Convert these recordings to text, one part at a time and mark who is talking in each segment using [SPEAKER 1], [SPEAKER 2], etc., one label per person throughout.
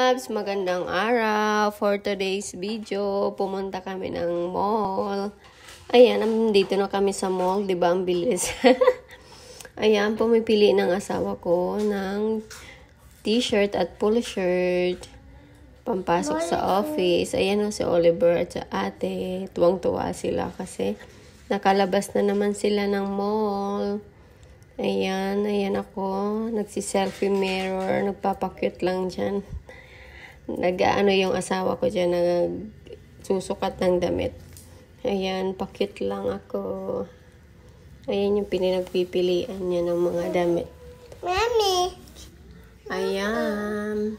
[SPEAKER 1] loves! Magandang araw! For today's video, pumunta kami ng mall. Ayan, nandito na kami sa mall. Diba ang bilis? Ayan, pumipili ng asawa ko ng t-shirt at polo shirt. Pampasok sa office. Ayan o si Oliver at sa ate. Tuwang-tuwa sila kasi nakalabas na naman sila ng mall. Ayan ako. Nagsi-selfie mirror. Nagpapakyut lang dyan. Nag-ano yung asawa ko dyan. Nagsusukat ng damit. Ayan, pakyut lang ako. Ayan yung pinagpipilian niya ng mga damit.
[SPEAKER 2] Mami!
[SPEAKER 1] Ayan.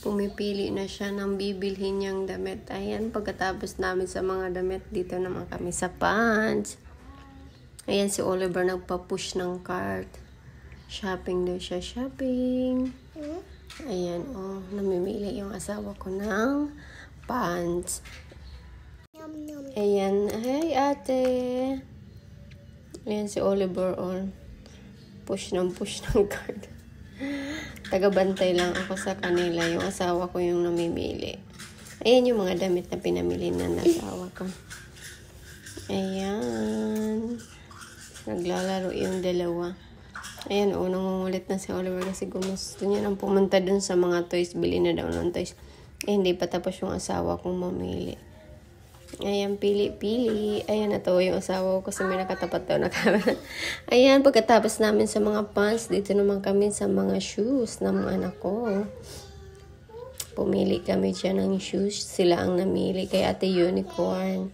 [SPEAKER 1] Pumipili na siya ng bibilhin niyang damit. Ayan, pagkatapos namin sa mga damit, dito naman kami sa pants. Ayan si Oliver nagpa-push ng cart. Shopping daw siya, shopping. Ayan, namimili yung asawa ko ng pants. Ayan, hey ate. Ayan si Oliver, push ng cart. Tagabantay lang ako sa kanila. Yung asawa ko yung namimili. Ayan yung mga damit na pinamili ng asawa ko. Ayan. Naglalaro yung dalawa. Ayan, nangungulit na si Oliver kasi gusto niya nang pumunta dun sa mga toys. Bili na daw ng toys. Hindi pa tapos yung asawa kong mamili. Ayan, pili. Ayan, natawa yung asawa ko kasi may nakatapat daw na camera. Ayan, pagkatapos namin sa mga pants, dito naman kami sa mga shoes ng mga anak ko. Pumili kami dyan ng shoes. Sila ang namili. Kay Ate Unicorn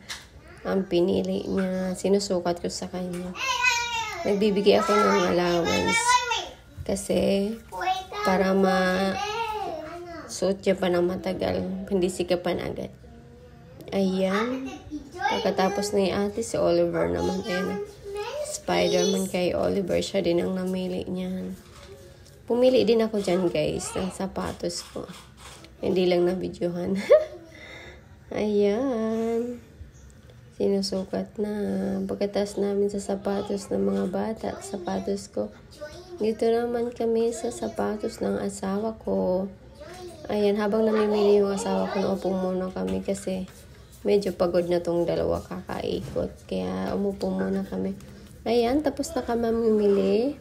[SPEAKER 1] ang pinili niya. Sinusukat ko sa kanya. Nagbibigay ako ng allowance. Kasi, para suot niya pa ng matagal. Hindi sikapan agad. Ayan. Pagkatapos na yung ate, si Oliver naman. Ayan. Spider-Man kay Oliver. Siya din ang namili niyan. Pumili din ako dyan, guys, ng sapatos ko. Hindi lang na-videohan. Ayan. Sinusukat na. Pagkatas namin sa sapatos ng mga bata, sapatos ko. Dito naman kami sa sapatos ng asawa ko. Ayan, habang namimili yung asawa ko, naupo muna kami kasi medyo pagod na tong dalawa kakaikot. Kaya umupo muna kami. Ayan, tapos na kami mamimili.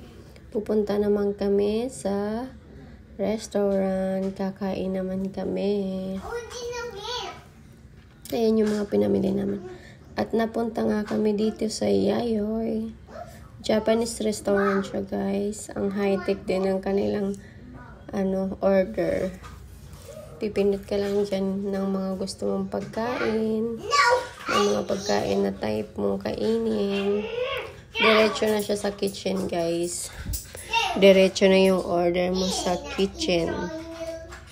[SPEAKER 1] Pupunta naman kami sa restaurant. Kakain naman kami. Ayan yung mga pinamili namin. At napunta nga kami dito sa Yayoi. Japanese restaurant siya, guys. Ang high-tech din ng kanilang order. Pipindot ka lang dyan ng mga gusto mong pagkain. Ng mga pagkain na type mong kainin. Diretso na siya sa kitchen, guys. Diretso na yung order mo sa kitchen.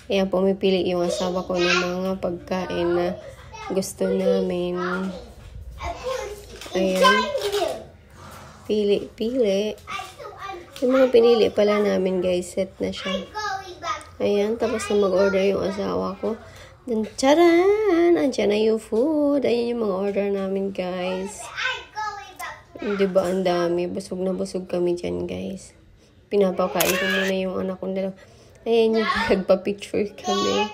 [SPEAKER 1] Ayan, pumipili yung asawa ko ng mga pagkain na gusto namin. Ayan. Pili. Yung mga pinili pala namin, guys, set na siya. Ayan, tapos na mag-order yung asawa ko. Then, charan! Andiyan na yung food. Ayan yung mga order namin, guys. Diba, ang dami. Busog na busog kami dyan, guys. Pinapakain ko muna yung anak kong dalawa. Ayan yung nagpa-picture kami.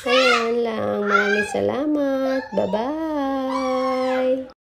[SPEAKER 1] Ayan lang. Maraming salamat. Bye-bye!